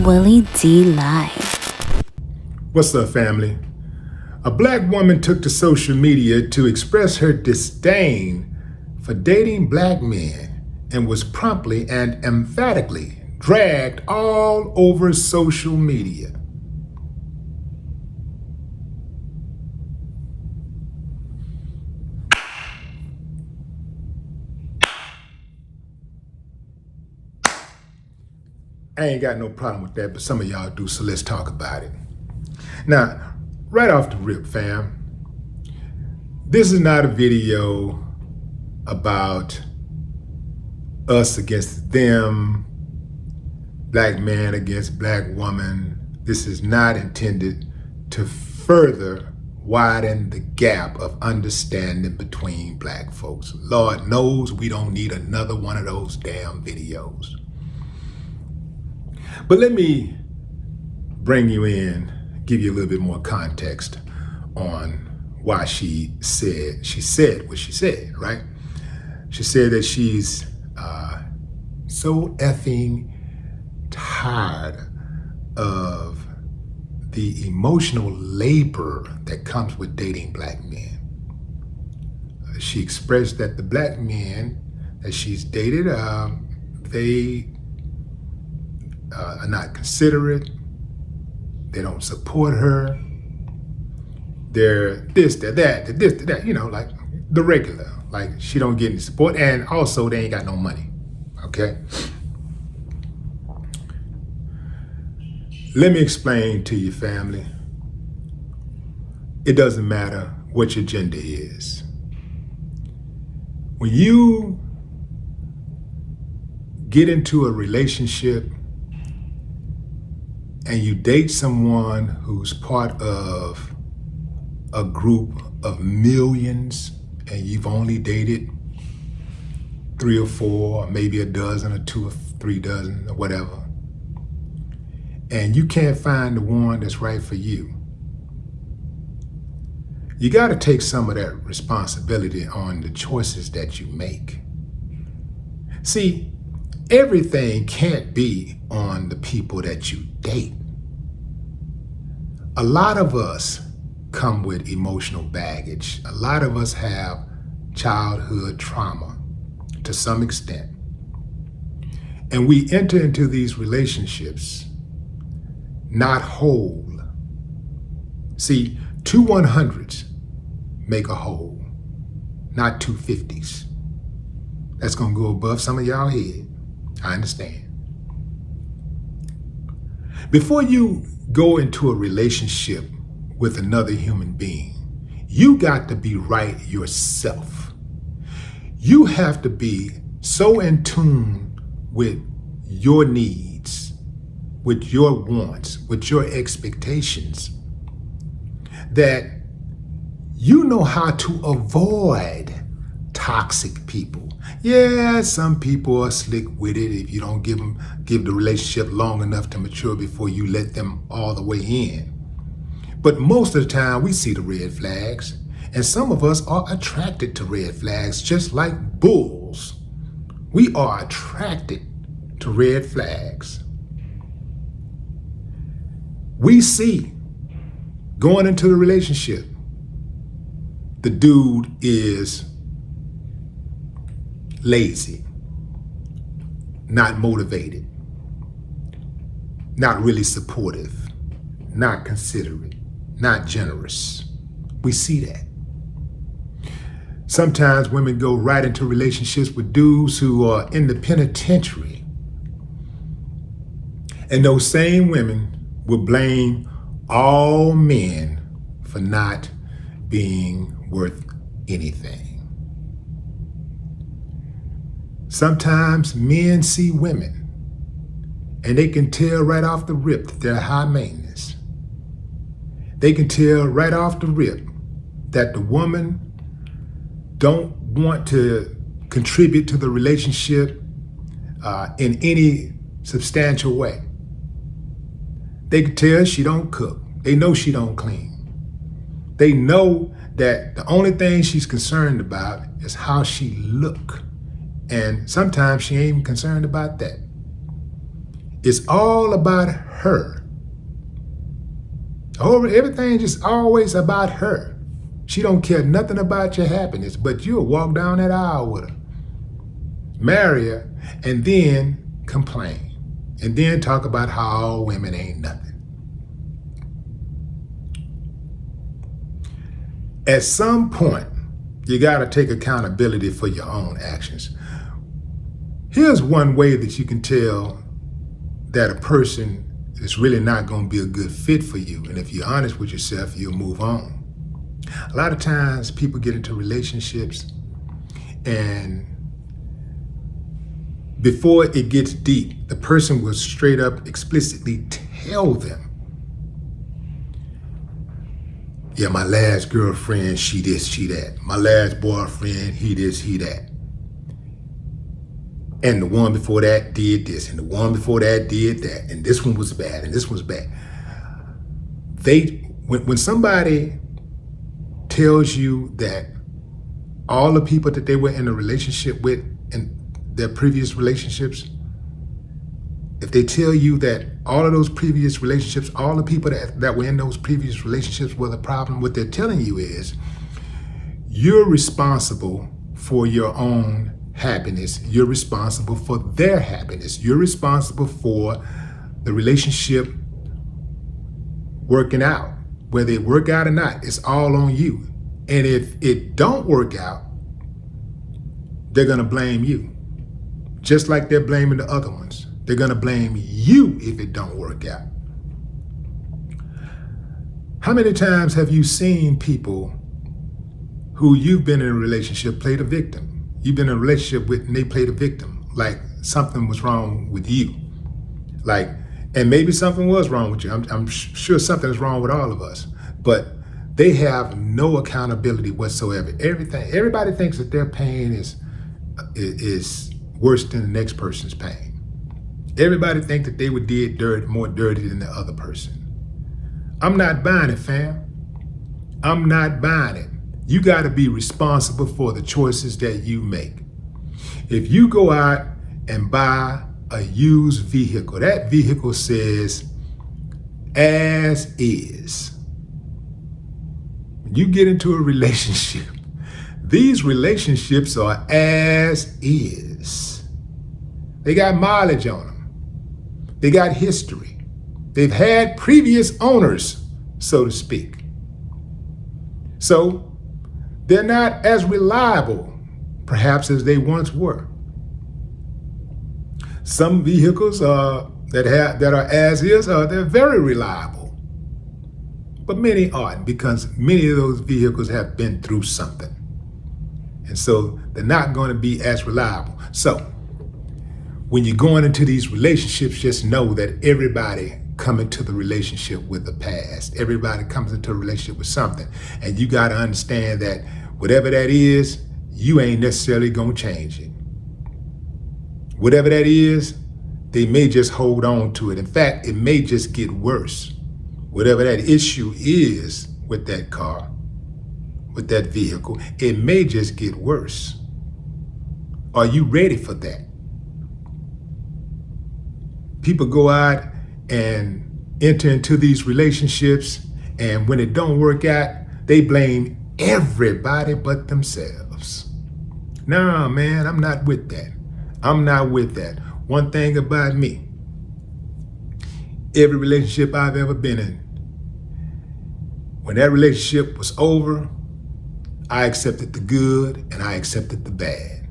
Willie D Live. What's up, family? A black woman took to social media to express her disdain for dating black men and was promptly and emphatically dragged all over social media. I ain't got no problem with that, but some of y'all do, so let's talk about it. Now, right off the rip, fam, this is not a video about us against them, black man against black woman. This is not intended to further widen the gap of understanding between black folks. Lord knows we don't need another one of those damn videos. But let me bring you in, give you a little bit more context on why she said what she said, right? She said that she's so effing tired of the emotional labor that comes with dating black men. She expressed that the black men that she's dated, they are not considerate. They don't support her. They're this, they're that, they're this, they're that, like the regular. Like she don't get any support, and also they ain't got no money, okay? Let me explain to you, family. It doesn't matter what your gender is. When you get into a relationship and you date someone who's part of a group of millions and you've only dated 3 or 4, or maybe a dozen or 2 or 3 dozen or whatever, and you can't find the one that's right for you, you got to take some of that responsibility on the choices that you make. See, everything can't be on the people that you date. A lot of us come with emotional baggage. A lot of us have childhood trauma to some extent. And we enter into these relationships not whole. See, 2 100s make a whole, not 2 50s. That's gonna go above some of y'all head. I understand. Before you go into a relationship with another human being, you got to be right yourself. You have to be so in tune with your needs, with your wants, with your expectations, that you know how to avoid toxic people. Yeah, some people are slick with it if you don't give the relationship long enough to mature before you let them all the way in. But most of the time we see the red flags, and some of us are attracted to red flags just like bulls. We are attracted to red flags. We see going into the relationship, the dude is lazy, not motivated, not really supportive, not considerate, not generous. We see that. Sometimes women go right into relationships with dudes who are in the penitentiary. And those same women will blame all men for not being worth anything. Sometimes men see women and they can tell right off the rip that they're high maintenance. They can tell right off the rip that the woman don't want to contribute to the relationship in any substantial way. They can tell she don't cook. They know she don't clean. They know that the only thing she's concerned about is how she look. And sometimes she ain't even concerned about that. It's all about her. Everything just always about her. She don't care nothing about your happiness, but you'll walk down that aisle with her, marry her, and then complain. And then talk about how all women ain't nothing. At some point, you got to take accountability for your own actions. Here's one way that you can tell that a person is really not going to be a good fit for you. And if you're honest with yourself, you'll move on. A lot of times people get into relationships, and before it gets deep, the person will straight up explicitly tell them, yeah, my last girlfriend, she this, she that. My last boyfriend, he this, he that. And the one before that did this, and the one before that did that, and this one was bad, and this one was bad. When somebody tells you that all the people that they were in a relationship with in their previous relationships, if they tell you that all of those previous relationships, all the people that were in those previous relationships were the problem, what they're telling you is you're responsible for your own happiness. You're responsible for their happiness. You're responsible for the relationship working out. Whether it work out or not, it's all on you. And if it don't work out, they're going to blame you. Just like they're blaming the other ones. They're going to blame you if it don't work out. How many times have you seen people who you've been in a relationship play the victim? You've been in a relationship with and they play the victim, like something was wrong with you. And maybe something was wrong with you. I'm sure something is wrong with all of us, but they have no accountability whatsoever. Everybody thinks that their pain is worse than the next person's pain. Everybody thinks that they were more dirty than the other person. I'm not buying it, fam. I'm not buying it. You got to be responsible for the choices that you make. If you go out and buy a used vehicle, that vehicle says as is. When you get into a relationship, these relationships are as is. They got mileage on them. They got history. They've had previous owners, so to speak. So they're not as reliable, perhaps, as they once were. Some vehicles that are as is, they're very reliable. But many aren't, because many of those vehicles have been through something. And so they're not going to be as reliable. So when you're going into these relationships, just know that everybody come into the relationship with the past. Everybody comes into a relationship with something. And you got to understand that whatever that is, you ain't necessarily going to change it. Whatever that is, they may just hold on to it. In fact, it may just get worse. Whatever that issue is with that car, with that vehicle, it may just get worse. Are you ready for that? People go out and enter into these relationships, and when it don't work out, they blame everybody but themselves. Nah, man, I'm not with that. I'm not with that. One thing about me, every relationship I've ever been in, when that relationship was over, I accepted the good and I accepted the bad.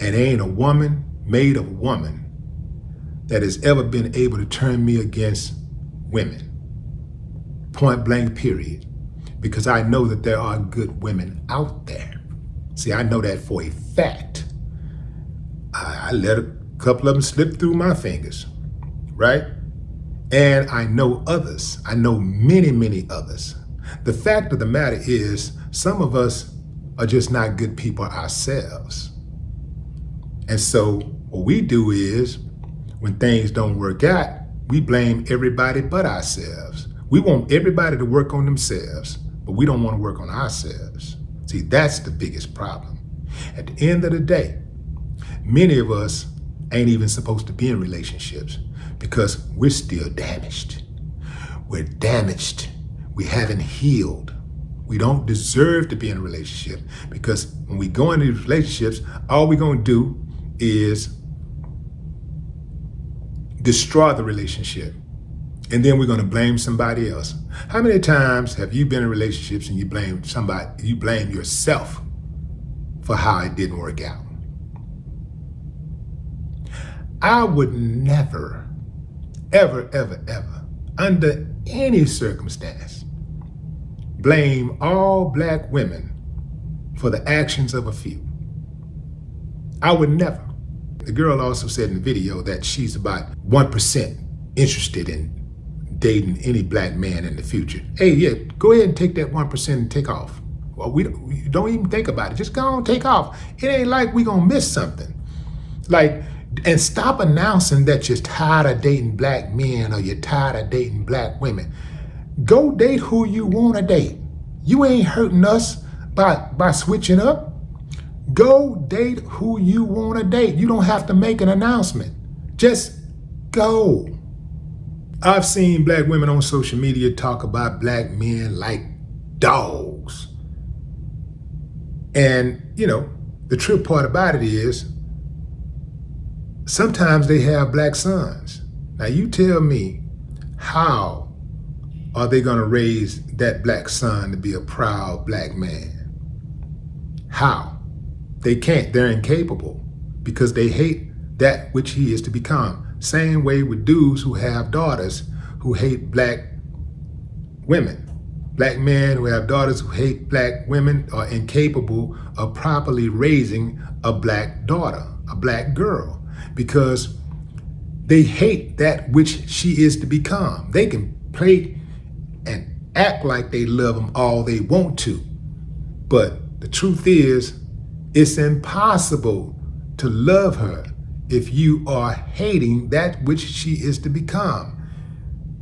And there ain't a woman made of woman that has ever been able to turn me against women. Point blank, period. Because I know that there are good women out there. See, I know that for a fact. I let a couple of them slip through my fingers, right? And I know others. I know many, many others. The fact of the matter is, some of us are just not good people ourselves. And so what we do is, when things don't work out, we blame everybody but ourselves. We want everybody to work on themselves, but we don't want to work on ourselves. See, that's the biggest problem. At the end of the day, many of us ain't even supposed to be in relationships because we're still damaged. We're damaged. We haven't healed. We don't deserve to be in a relationship because when we go into these relationships, all we're going to do is destroy the relationship. And then we're going to blame somebody else. How many times have you been in relationships and you blame somebody, you blame yourself for how it didn't work out? I would never, ever, ever, ever, under any circumstance, blame all black women for the actions of a few. I would never. The girl also said in the video that she's about 1% interested in dating any black man in the future. Hey, yeah, go ahead and take that 1% and take off. Well, we don't even think about it. Just go on, take off. It ain't like we gonna miss something. Like, and stop announcing that you're tired of dating black men or you're tired of dating black women. Go date who you wanna date. You ain't hurting us by switching up. Go date who you wanna date. You don't have to make an announcement. Just go. I've seen black women on social media talk about black men like dogs. And, you know, the true part about it is sometimes they have black sons. Now you tell me, how are they gonna raise that black son to be a proud black man? How? They can't, they're incapable because they hate that which he is to become. Same way with dudes who have daughters who hate black women. Black men who have daughters who hate black women are incapable of properly raising a black daughter, a black girl, because they hate that which she is to become. They can play and act like they love them all they want to, but the truth is, it's impossible to love her if you are hating that which she is to become.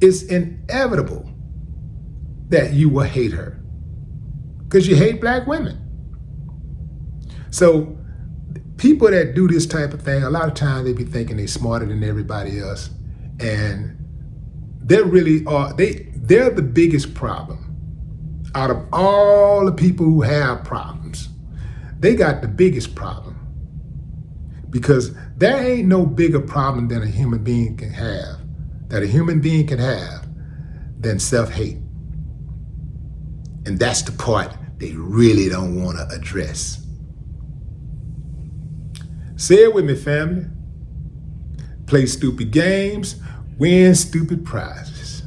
It's inevitable that you will hate her because you hate black women. So people that do this type of thing, a lot of times they be thinking they're smarter than everybody else, and they really are. They're the biggest problem out of all the people who have problems. They got the biggest problem because there ain't no bigger problem than a human being can have, than self-hate. And that's the part they really don't want to address. Say it with me, family. Play stupid games, win stupid prizes.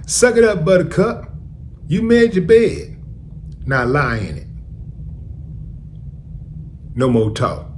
Suck it up, buttercup. You made your bed. Now lie in it. No more talk.